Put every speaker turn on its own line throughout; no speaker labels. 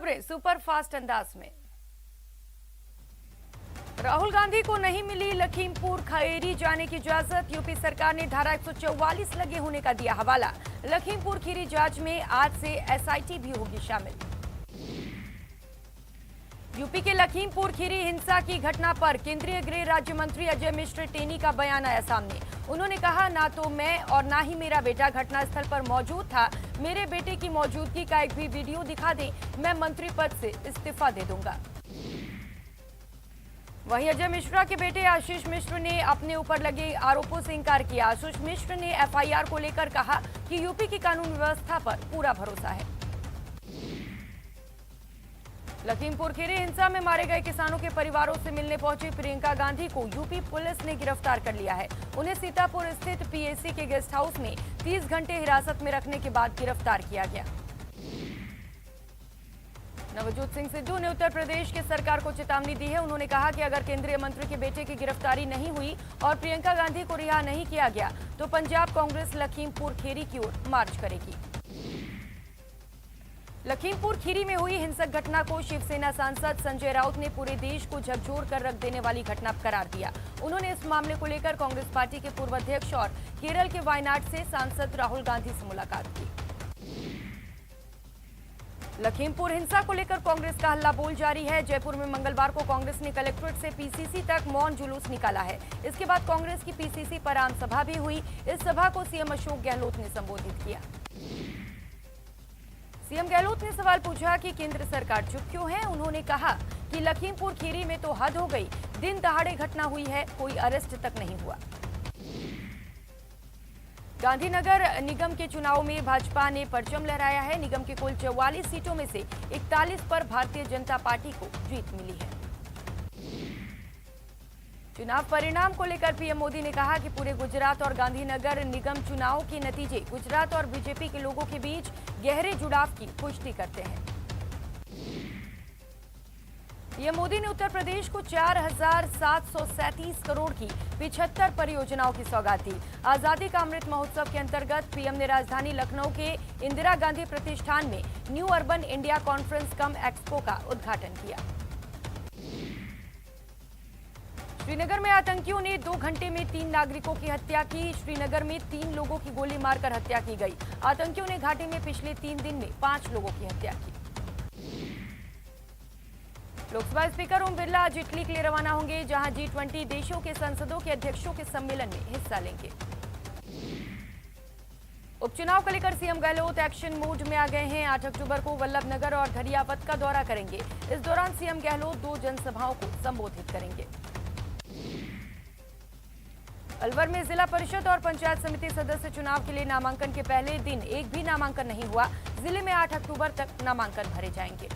खबरें सुपरफास्ट अंदाज में। राहुल गांधी को नहीं मिली लखीमपुर खीरी जाने की इजाजत। यूपी सरकार ने धारा 144 लगे होने का दिया हवाला। लखीमपुर खीरी जांच में आज से एसआईटी भी होगी शामिल। यूपी के लखीमपुर खीरी हिंसा की घटना पर केंद्रीय गृह राज्य मंत्री अजय मिश्र टेनी का बयान आया सामने। उन्होंने कहा, ना तो मैं और ना ही मेरा बेटा घटनास्थल पर मौजूद था। मेरे बेटे की मौजूदगी का एक भी वीडियो दिखा दें, मैं मंत्री पद से इस्तीफा दे दूंगा। वहीं अजय मिश्रा के बेटे आशीष मिश्र ने अपने ऊपर लगे आरोपों से इंकार किया। आशीष मिश्र ने एफआईआर को लेकर कहा कि यूपी की कानून व्यवस्था पर पूरा भरोसा है। लखीमपुर खीरी हिंसा में मारे गए किसानों के परिवारों से मिलने पहुंची प्रियंका गांधी को यूपी पुलिस ने गिरफ्तार कर लिया है। उन्हें सीतापुर स्थित पीएसी के गेस्ट हाउस में 30 घंटे हिरासत में रखने के बाद गिरफ्तार किया गया। नवजोत सिंह सिद्धू ने उत्तर प्रदेश की सरकार को चेतावनी दी है। उन्होंने कहा कि अगर केंद्रीय मंत्री के बेटे की गिरफ्तारी नहीं हुई और प्रियंका गांधी को रिहा नहीं किया गया तो पंजाब कांग्रेस लखीमपुर खीरी की ओर मार्च करेगी। लखीमपुर खीरी में हुई हिंसक घटना को शिवसेना सांसद संजय राउत ने पूरे देश को झकझोर कर रख देने वाली घटना करार दिया। उन्होंने इस मामले को लेकर कांग्रेस पार्टी के पूर्व अध्यक्ष और केरल के वायनाड से सांसद राहुल गांधी से मुलाकात की। लखीमपुर हिंसा को लेकर कांग्रेस का हल्ला बोल जारी है। जयपुर में मंगलवार को कांग्रेस ने कलेक्ट्रेट से पीसीसी तक मौन जुलूस निकाला है। इसके बाद कांग्रेस की पीसीसी पर आम सभा भी हुई। इस सभा को सीएम अशोक गहलोत ने संबोधित किया। सीएम गहलोत ने सवाल पूछा कि केंद्र सरकार चुप क्यों है। उन्होंने कहा कि लखीमपुर खीरी में तो हद हो गई, दिन दहाड़े घटना हुई है, कोई अरेस्ट तक नहीं हुआ। गांधीनगर निगम के चुनाव में भाजपा ने परचम लहराया है। निगम की कुल 44 सीटों में से 41 पर भारतीय जनता पार्टी को जीत मिली है। चुनाव परिणाम को लेकर पीएम मोदी ने कहा कि पूरे गुजरात और गांधीनगर निगम चुनाव के नतीजे गुजरात और बीजेपी के लोगों के बीच गहरे जुड़ाव की पुष्टि करते हैं। पीएम मोदी ने उत्तर प्रदेश को 4,737 करोड़ की 75 परियोजनाओं की सौगात दी। आजादी का अमृत महोत्सव के अंतर्गत पीएम ने राजधानी लखनऊ के इंदिरा गांधी प्रतिष्ठान में न्यू अर्बन इंडिया कॉन्फ्रेंस कम एक्सपो का उद्घाटन किया। श्रीनगर में आतंकियों ने 2 घंटे में 3 नागरिकों की हत्या की। श्रीनगर में 3 लोगों की गोली मारकर हत्या की गई। आतंकियों ने घाटी में पिछले 3 दिन में 5 लोगों की हत्या की। लोकसभा स्पीकर ओम बिरला आज इटली के लिए रवाना होंगे, जहां G20 देशों के संसदों के अध्यक्षों के सम्मेलन में हिस्सा लेंगे। उपचुनाव को लेकर सीएम गहलोत एक्शन मोड में आ गए हैं। 8 अक्टूबर को वल्लभनगर और धरियावत का दौरा करेंगे। इस दौरान सीएम गहलोत 2 जनसभाओं को संबोधित करेंगे। अलवर में जिला परिषद और पंचायत समिति सदस्य चुनाव के लिए नामांकन के पहले दिन एक भी नामांकन नहीं हुआ। जिले में 8 अक्टूबर तक नामांकन भरे जाएंगे।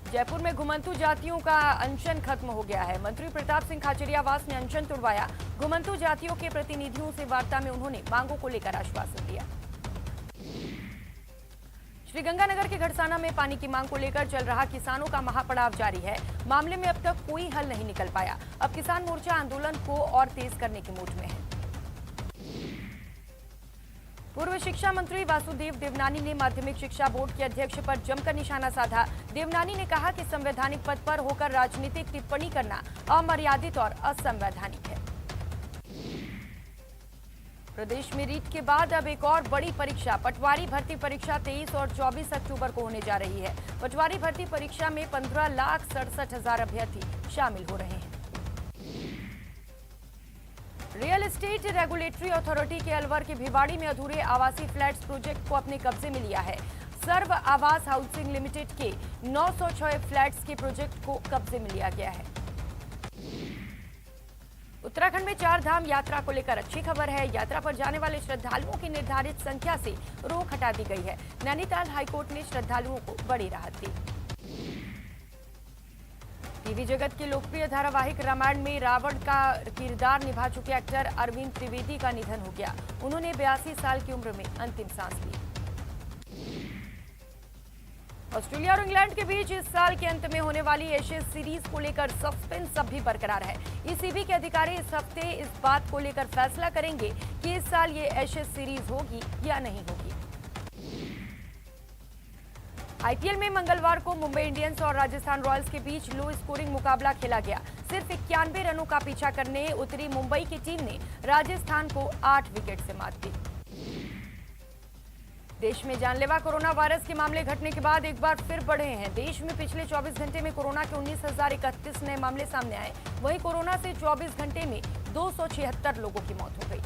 जयपुर में घुमंतु जातियों का अनशन खत्म हो गया है। मंत्री प्रताप सिंह खाचरियावास ने अनशन तुड़वाया। घुमंतु जातियों के प्रतिनिधियों से वार्ता में उन्होंने मांगों को लेकर आश्वासन दिया। श्रीगंगानगर के घड़साना में पानी की मांग को लेकर चल रहा किसानों का महापड़ाव जारी है। मामले में अब तक कोई हल नहीं निकल पाया। अब किसान मोर्चा आंदोलन को और तेज करने के मूड में है। पूर्व शिक्षा मंत्री वासुदेव देवनानी ने माध्यमिक शिक्षा बोर्ड के अध्यक्ष पर जमकर निशाना साधा। देवनानी ने कहा कि संवैधानिक पद पर होकर राजनीतिक टिप्पणी करना अमर्यादित और असंवैधानिक है। प्रदेश में रीट के बाद अब एक और बड़ी परीक्षा पटवारी भर्ती परीक्षा 23 और 24 अक्टूबर को होने जा रही है। पटवारी भर्ती परीक्षा में 15,67,000 अभ्यर्थी शामिल हो रहे हैं। रियल एस्टेट रेगुलेटरी अथॉरिटी के अलवर के भिवाड़ी में अधूरे आवासीय फ्लैट्स प्रोजेक्ट को अपने कब्जे में लिया है। सर्व आवास हाउसिंग लिमिटेड के 906 फ्लैट्स के प्रोजेक्ट को कब्जे में लिया गया है। उत्तराखंड में 4 धाम यात्रा को लेकर अच्छी खबर है। यात्रा पर जाने वाले श्रद्धालुओं की निर्धारित संख्या से रोक हटा दी गई है। नैनीताल हाईकोर्ट ने श्रद्धालुओं को बड़ी राहत दी। टीवी जगत के लोकप्रिय धारावाहिक रामायण में रावण का किरदार निभा चुके एक्टर अरविंद त्रिवेदी का निधन हो गया। उन्होंने 82 साल की उम्र में अंतिम सांस ली। ऑस्ट्रेलिया और इंग्लैंड के बीच इस साल के अंत में होने वाली एशेज सीरीज को लेकर सस्पेंस अब भी बरकरार है। ईसीबी के अधिकारी इस हफ्ते इस बात को लेकर फैसला करेंगे कि इस साल ये एशेज सीरीज होगी या नहीं होगी। आईपीएल में मंगलवार को मुंबई इंडियंस और राजस्थान रॉयल्स के बीच लो स्कोरिंग मुकाबला खेला गया। सिर्फ 91 रनों का पीछा करने उतरी मुंबई की टीम ने राजस्थान को 8 विकेट से मात दी। देश में जानलेवा कोरोना वायरस के मामले घटने के बाद एक बार फिर बढ़े हैं। देश में पिछले 24 घंटे में कोरोना के 19,031 नए मामले सामने आए। वहीं कोरोना से 24 घंटे में 276 लोगों की मौत हो गई।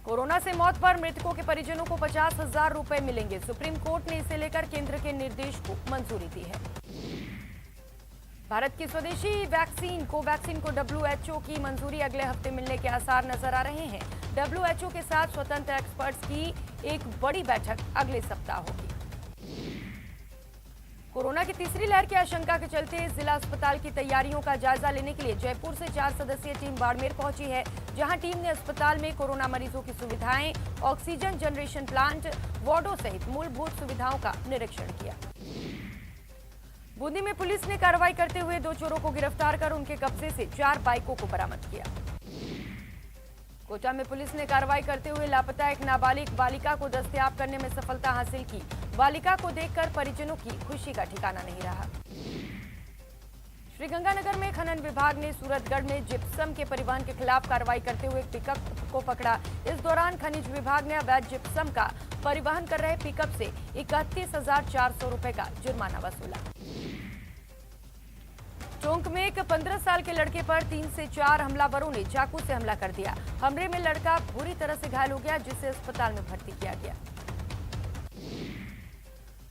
कोरोना से मौत पर मृतकों के परिजनों को 50,000 रुपए मिलेंगे। सुप्रीम कोर्ट ने इसे लेकर केंद्र के निर्देश को मंजूरी दी है। भारत की स्वदेशी वैक्सीन कोवैक्सीन को WHO की मंजूरी अगले हफ्ते मिलने के आसार नजर आ रहे हैं। WHO के साथ स्वतंत्र एक्सपर्ट्स की एक बड़ी बैठक अगले सप्ताह होगी। कोरोना की तीसरी लहर की आशंका के चलते जिला अस्पताल की तैयारियों का जायजा लेने के लिए जयपुर से 4 सदस्यीय टीम बाड़मेर पहुंची है, जहां टीम ने अस्पताल में कोरोना मरीजों की सुविधाएं, ऑक्सीजन जनरेशन प्लांट, वार्डों सहित मूलभूत सुविधाओं का निरीक्षण किया। बूंदी में पुलिस ने कार्रवाई करते हुए 2 चोरों को गिरफ्तार कर उनके कब्जे से 4 बाइकों को बरामद किया। कोटा में पुलिस ने कार्रवाई करते हुए लापता एक नाबालिग बालिका को दस्तयाब करने में सफलता हासिल की। बालिका को देखकर परिजनों की खुशी का ठिकाना नहीं रहा। श्रीगंगानगर में खनन विभाग ने सूरतगढ़ में जिप्सम के परिवहन के खिलाफ कार्रवाई करते हुए पिकअप को पकड़ा। इस दौरान खनिज विभाग ने अवैध जिप्सम का परिवहन कर रहे पिकअप से 31,400 रुपए का जुर्माना वसूला। टोंक में एक 15 साल के लड़के पर 3 से 4 हमलावरों ने चाकू से हमला कर दिया। हमले में लड़का बुरी तरह से घायल हो गया, जिसे अस्पताल में भर्ती किया गया।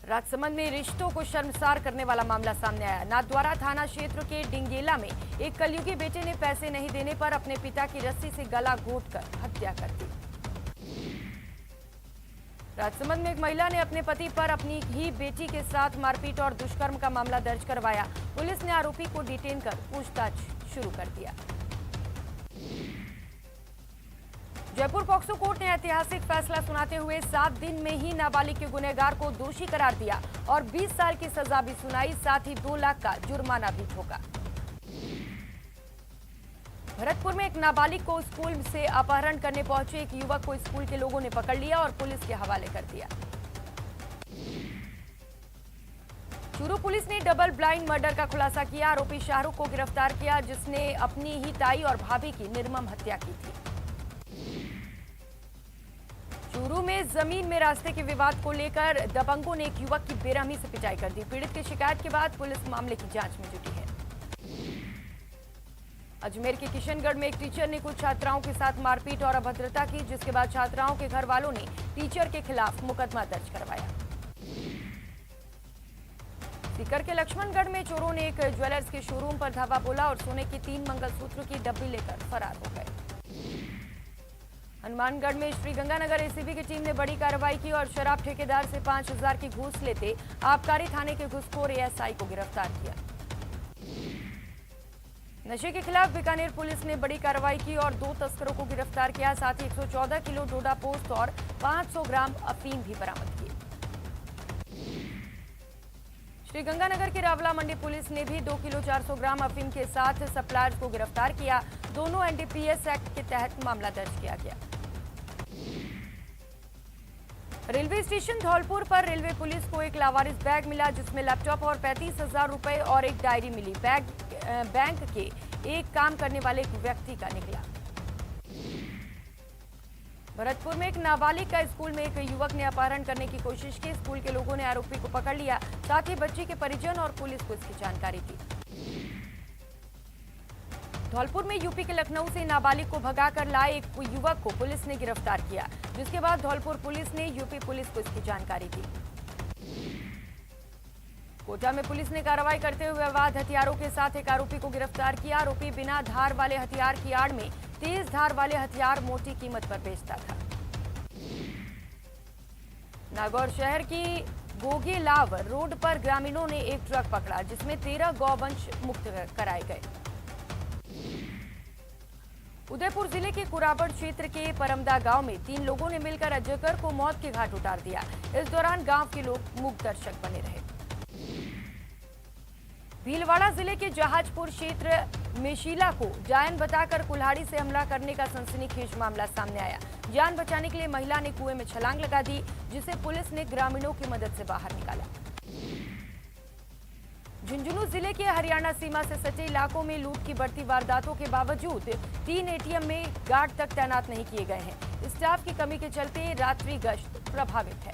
राजसमंद में रिश्तों को शर्मसार करने वाला मामला सामने आया। नाथद्वारा थाना क्षेत्र के डिंगेला में एक कलयुगी बेटे ने पैसे नहीं देने पर अपने पिता की रस्सी से गला घोंटकर हत्या कर दी। राजसमंद में एक महिला ने अपने पति पर अपनी ही बेटी के साथ मारपीट और दुष्कर्म का मामला दर्ज करवाया। पुलिस ने आरोपी को डिटेन कर पूछताछ शुरू कर दिया। जयपुर पॉक्सो कोर्ट ने ऐतिहासिक फैसला सुनाते हुए 7 दिन में ही नाबालिग के गुनहगार को दोषी करार दिया और 20 साल की सजा भी सुनाई, साथ ही 2 लाख का जुर्माना भी ठोका। भरतपुर में एक नाबालिग को स्कूल से अपहरण करने पहुंचे एक युवक को स्कूल के लोगों ने पकड़ लिया और पुलिस के हवाले कर दिया। चूरू पुलिस ने डबल ब्लाइंड मर्डर का खुलासा किया। आरोपी शाहरुख को गिरफ्तार किया, जिसने अपनी ही ताई और भाभी की निर्मम हत्या की थी। चूरू में जमीन में रास्ते के विवाद को लेकर दबंगों ने एक युवक की बेरहमी से पिटाई कर दी। पीड़ित की शिकायत के बाद पुलिस मामले की जांच में जुटी है। अजमेर के किशनगढ़ में एक टीचर ने कुछ छात्राओं के साथ मारपीट और अभद्रता की, जिसके बाद छात्राओं के घर वालों ने टीचर के खिलाफ मुकदमा दर्ज करवाया। सीकर के लक्ष्मणगढ़ में चोरों ने एक ज्वेलर्स के शोरूम पर धावा बोला और सोने की 3 मंगलसूत्र की डब्बी लेकर फरार हो गए। हनुमानगढ़ में श्रीगंगानगर एसीबी की टीम ने बड़ी कार्रवाई की और शराब ठेकेदार से 5,000 की घूस लेते आबकारी थाने के घुसखोर एएसआई को गिरफ्तार किया। नशे के खिलाफ बीकानेर पुलिस ने बड़ी कार्रवाई की और 2 तस्करों को गिरफ्तार किया, साथ ही 114 किलो डोडा पोस्त और 500 ग्राम अफीम भी बरामद की। श्रीगंगानगर की रावला मंडी पुलिस ने भी 2 किलो 400 ग्राम अफीम के साथ सप्लायर्स को गिरफ्तार किया। दोनों एनडीपीएस एक्ट के तहत मामला दर्ज किया गया। रेलवे स्टेशन धौलपुर पर रेलवे पुलिस को एक लावारिस बैग मिला, जिसमें लैपटॉप और 35,000 रुपए और एक डायरी मिली। बैग बैंक के एक काम करने वाले एक व्यक्ति का निकला। भरतपुर में एक नाबालिग का स्कूल में एक युवक ने अपहरण करने की कोशिश की। स्कूल के लोगों ने आरोपी को पकड़ लिया, साथ ही बच्ची के परिजन और पुलिस को इसकी जानकारी दी। धौलपुर में यूपी के लखनऊ से नाबालिग को भगाकर लाए एक युवक को पुलिस ने गिरफ्तार किया, जिसके बाद धौलपुर पुलिस ने यूपी पुलिस को इसकी जानकारी दी। कोटा में पुलिस ने कार्रवाई करते हुए अवैध हथियारों के साथ एक आरोपी को गिरफ्तार किया। आरोपी बिना धार वाले हथियार की आड़ में तेज धार वाले हथियार मोटी कीमत पर बेचता था। नागौर शहर की गोगेलाव रोड पर ग्रामीणों ने एक ट्रक पकड़ा, जिसमें 13 गौवंश मुक्त कराए गए। उदयपुर जिले के कुराबड़ क्षेत्र के परमदा गांव में 3 लोगों ने मिलकर अजगर को मौत के घाट उतार दिया। इस दौरान गांव के लोग मूक दर्शक बने रहे। भीलवाड़ा जिले के जहाजपुर क्षेत्र में शीला को डायन बताकर कुल्हाड़ी से हमला करने का सनसनीखेज मामला सामने आया। जान बचाने के लिए महिला ने कुएं में छलांग लगा दी, जिसे पुलिस ने ग्रामीणों की मदद से बाहर निकाला। झुंझुनू जिले के हरियाणा सीमा से सटे इलाकों में लूट की बढ़ती वारदातों के बावजूद 3 एटीएम में गार्ड तक तैनात नहीं किए गए हैं। स्टाफ की कमी के चलते रात्रि गश्त प्रभावित है।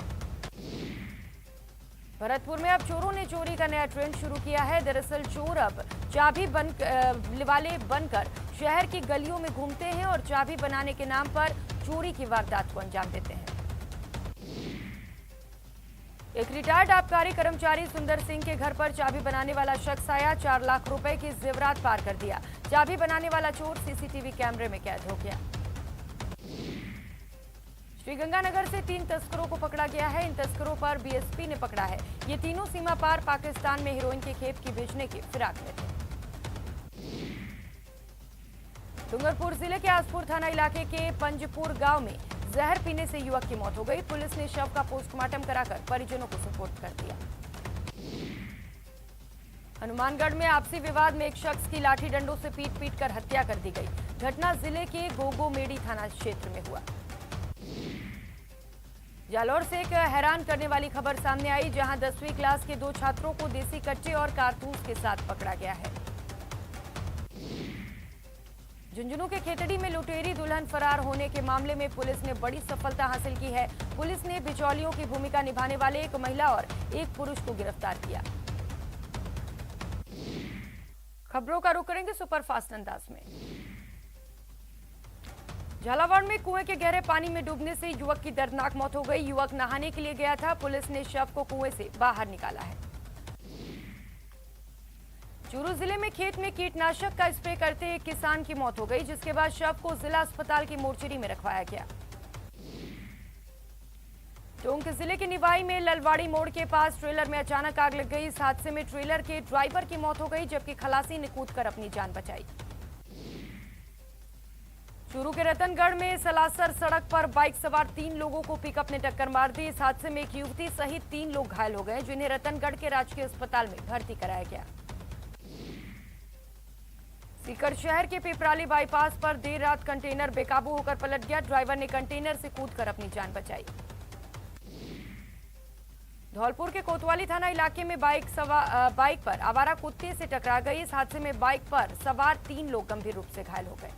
भरतपुर में अब चोरों ने चोरी का नया ट्रेंड शुरू किया है। दरअसल चोर अब चाबी वाले बनकर शहर की गलियों में घूमते हैं और चाबी बनाने के नाम पर चोरी की वारदात को अंजाम देते हैं। एक रिटायर्ड आबकारी कर्मचारी सुंदर सिंह के घर पर चाबी बनाने वाला शख्स आया। 4 लाख रुपए के जेवरात पार कर दिया। चाबी बनाने वाला चोर सीसीटीवी कैमरे में कैद हो गया। श्रीगंगानगर से 3 तस्करों को पकड़ा गया है। इन तस्करों पर बीएसपी ने पकड़ा है। ये तीनों सीमा पार पाकिस्तान में हेरोइन के खेप की भेजने की फिराक में थे। डूंगरपुर जिले के आसपुर थाना इलाके के पंजपुर गांव में जहर पीने से युवक की मौत हो गई। पुलिस ने शव का पोस्टमार्टम कराकर परिजनों को सुपुर्द कर दिया। हनुमानगढ़ में आपसी विवाद में एक शख्स की लाठी डंडों से पीट कर हत्या कर दी गई। घटना जिले के गोगोमेड़ी थाना क्षेत्र में हुआ। जालौर से एक हैरान करने वाली खबर सामने आई, जहां 10वीं क्लास के 2 छात्रों को देसी कट्टे और कारतूस के साथ पकड़ा गया है। झुंझुनू के खेतड़ी में लुटेरी दुल्हन फरार होने के मामले में पुलिस ने बड़ी सफलता हासिल की है। पुलिस ने बिचौलियों की भूमिका निभाने वाले एक महिला और एक पुरुष को गिरफ्तार किया। खबरों का रुख करेंगे सुपरफास्ट अंदाज में। झालावाड़ में कुएं के गहरे पानी में डूबने से युवक की दर्दनाक मौत हो गई। युवक नहाने के लिए गया था। पुलिस ने शव को कुएं से बाहर निकाला है। चूरू जिले में खेत में कीटनाशक का स्प्रे करते एक किसान की मौत हो गई, जिसके बाद शव को जिला अस्पताल की मोर्चरी में रखवाया गया। टोंक जिले के निवाई में ललवाड़ी मोड़ के पास ट्रेलर में अचानक आग लग गई। इस हादसे में ट्रेलर के ड्राइवर की मौत हो गई, जबकि खलासी ने कूदकर अपनी जान बचाई। चूरू के रतनगढ़ में सलासर सड़क पर बाइक सवार 3 लोगों को पिकअप ने टक्कर मार दी। इस हादसे में एक युवती सहित 3 लोग घायल हो गए, जिन्हें रतनगढ़ के राजकीय अस्पताल में भर्ती कराया गया। सीकर शहर के पिपराली बाईपास पर देर रात कंटेनर बेकाबू होकर पलट गया। ड्राइवर ने कंटेनर से कूदकर अपनी जान बचाई। धौलपुर के कोतवाली थाना इलाके में बाइक पर आवारा कुत्ते से टकरा गई। इस हादसे में बाइक पर सवार 3 लोग गंभीर रूप से घायल हो गए।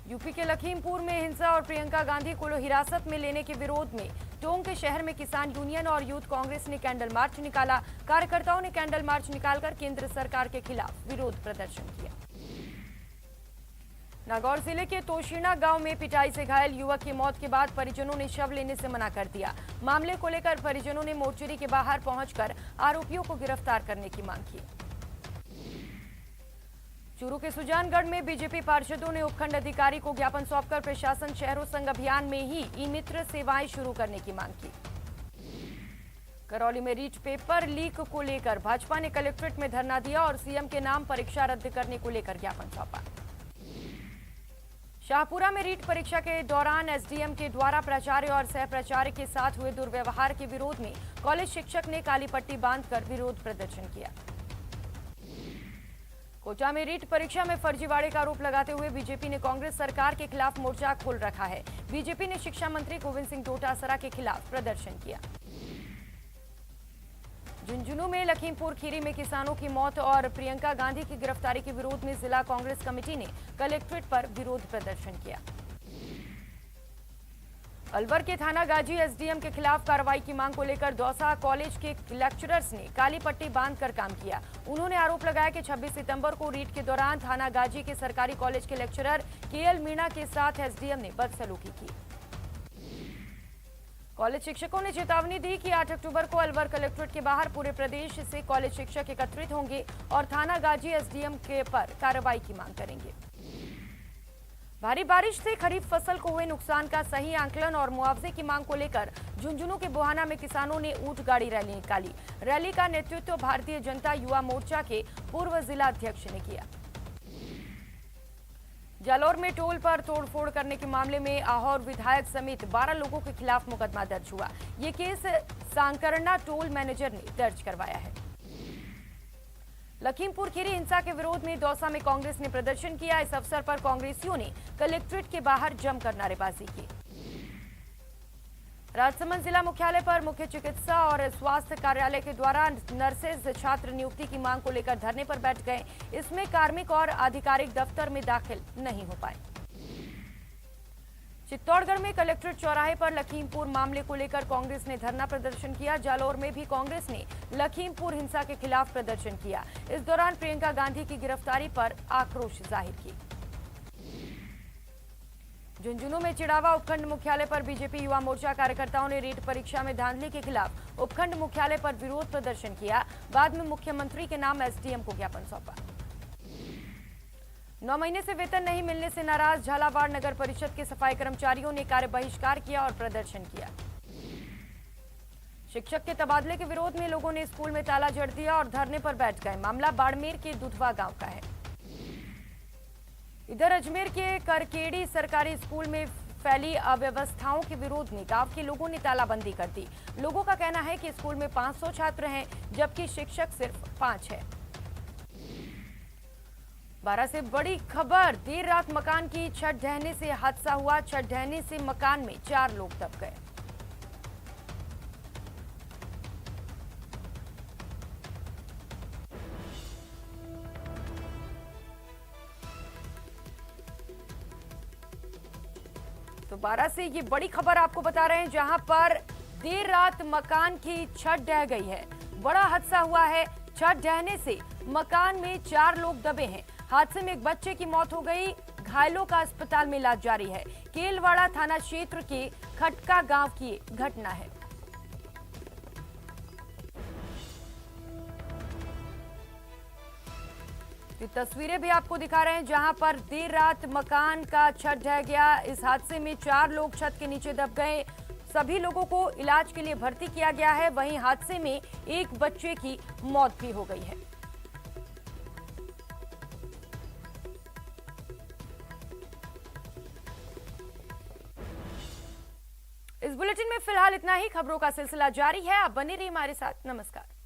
यूपी के लखीमपुर में हिंसा और प्रियंका गांधी को हिरासत में लेने के विरोध में टोंक के शहर में किसान यूनियन और यूथ कांग्रेस ने कैंडल मार्च निकाला। कार्यकर्ताओं ने कैंडल मार्च निकालकर केंद्र सरकार के खिलाफ विरोध प्रदर्शन किया। नागौर जिले के तोशीना गांव में पिटाई से घायल युवक की मौत के बाद परिजनों ने शव लेने से मना कर दिया। मामले को लेकर परिजनों ने मोर्चरी के बाहर पहुंचकर आरोपियों को गिरफ्तार करने की मांग की। चूरू के सुजानगढ़ में बीजेपी पार्षदों ने उपखंड अधिकारी को ज्ञापन सौंपकर प्रशासन शहरों संघ अभियान में ही ई मित्र सेवाएं शुरू करने की मांग की। करौली में रीट पेपर लीक को लेकर भाजपा ने कलेक्ट्रेट में धरना दिया और सीएम के नाम परीक्षा रद्द करने को लेकर ज्ञापन सौंपा। शाहपुरा में रीट परीक्षा के दौरान एसडीएम के द्वारा प्राचार्य और सह प्राचार्य के साथ हुए दुर्व्यवहार के विरोध में कॉलेज शिक्षक ने काली पट्टी बांधकर विरोध प्रदर्शन किया। कोटा में रीट परीक्षा में फर्जीवाड़े का आरोप लगाते हुए बीजेपी ने कांग्रेस सरकार के खिलाफ मोर्चा खोल रखा है। बीजेपी ने शिक्षा मंत्री गोविंद सिंह डोटासरा के खिलाफ प्रदर्शन किया। झुंझुनू में लखीमपुर खीरी में किसानों की मौत और प्रियंका गांधी की गिरफ्तारी के विरोध में जिला कांग्रेस कमेटी ने कलेक्ट्रेट पर विरोध प्रदर्शन किया। अलवर के थाना गाजी एसडीएम के खिलाफ कार्रवाई की मांग को लेकर दौसा कॉलेज के लेक्चरर्स ने काली पट्टी बांधकर काम किया। उन्होंने आरोप लगाया कि 26 सितंबर को रीट के दौरान थाना गाजी के सरकारी कॉलेज के लेक्चरर केएल मीणा के साथ एसडीएम ने बदसलूकी की। कॉलेज शिक्षकों ने चेतावनी दी कि 8 अक्टूबर को अलवर कलेक्ट्रेट के बाहर पूरे प्रदेश से कॉलेज शिक्षक एकत्रित होंगे और थाना गाजी एसडीएम के पर कार्रवाई की मांग करेंगे। भारी बारिश से खरीफ फसल को हुए नुकसान का सही आंकलन और मुआवजे की मांग को लेकर झुंझुनू के बुहाना में किसानों ने ऊंट गाड़ी रैली निकाली। रैली का नेतृत्व भारतीय जनता युवा मोर्चा के पूर्व जिला अध्यक्ष ने किया। जालौर में टोल पर तोड़फोड़ करने के मामले में आहोर विधायक समेत 12 लोगों के खिलाफ मुकदमा दर्ज हुआ। ये केस सांकरना टोल मैनेजर ने दर्ज करवाया है। लखीमपुर खीरी हिंसा के विरोध में दौसा में कांग्रेस ने प्रदर्शन किया। इस अवसर पर कांग्रेसियों ने कलेक्ट्रेट के बाहर जमकर नारेबाजी की। राजसमंद जिला मुख्यालय पर मुख्य चिकित्सा और स्वास्थ्य कार्यालय के द्वारा नर्सेज छात्र नियुक्ति की मांग को लेकर धरने पर बैठ गए। इसमें कार्मिक और आधिकारिक दफ्तर में दाखिल नहीं हो पाए। चित्तौड़गढ़ में कलेक्ट्रेट चौराहे पर लखीमपुर मामले को लेकर कांग्रेस ने धरना प्रदर्शन किया। जालौर में भी कांग्रेस ने लखीमपुर हिंसा के खिलाफ प्रदर्शन किया। इस दौरान प्रियंका गांधी की गिरफ्तारी पर आक्रोश जाहिर की। झुंझुनू में चिड़ावा उपखंड मुख्यालय पर बीजेपी युवा मोर्चा कार्यकर्ताओं ने रीट परीक्षा में धांधली के खिलाफ उपखंड मुख्यालय पर विरोध प्रदर्शन किया। बाद में मुख्यमंत्री के नाम एसडीएम को ज्ञापन सौंपा। 9 महीने से वेतन नहीं मिलने से नाराज झालावाड़ नगर परिषद के सफाई कर्मचारियों ने कार्य बहिष्कार किया और प्रदर्शन किया। शिक्षक के तबादले के विरोध में लोगों ने स्कूल में ताला जड़ दिया और धरने पर बैठ गए। मामला बाड़मेर के दुधवा गांव का है। इधर अजमेर के करकेड़ी सरकारी स्कूल में फैली अव्यवस्थाओं के विरोध में गांव के लोगों ने तालाबंदी कर दी। लोगों का कहना है कि स्कूल में 500 छात्र हैं, जबकि शिक्षक सिर्फ 5 है। 12 से बड़ी खबर, देर रात मकान की छत ढहने से हादसा हुआ। छत ढहने से मकान में 4 लोग दब गए। तो 12 से ये बड़ी खबर आपको बता रहे हैं, जहां पर देर रात मकान की छत ढह गई है। बड़ा हादसा हुआ है। छत ढहने से मकान में 4 लोग दबे हैं। हादसे में एक बच्चे की मौत हो गई। घायलों का अस्पताल में इलाज जारी है। केलवाड़ा थाना क्षेत्र के खटका गांव की घटना है। ये तस्वीरें भी आपको दिखा रहे हैं, जहां पर देर रात मकान का छत ढह गया। इस हादसे में 4 लोग छत के नीचे दब गए। सभी लोगों को इलाज के लिए भर्ती किया गया है। वहीं हादसे में एक बच्चे की मौत भी हो गई है। इस बुलेटिन में फिलहाल इतना ही। खबरों का सिलसिला जारी है। आप बने रहिए हमारे साथ। नमस्कार।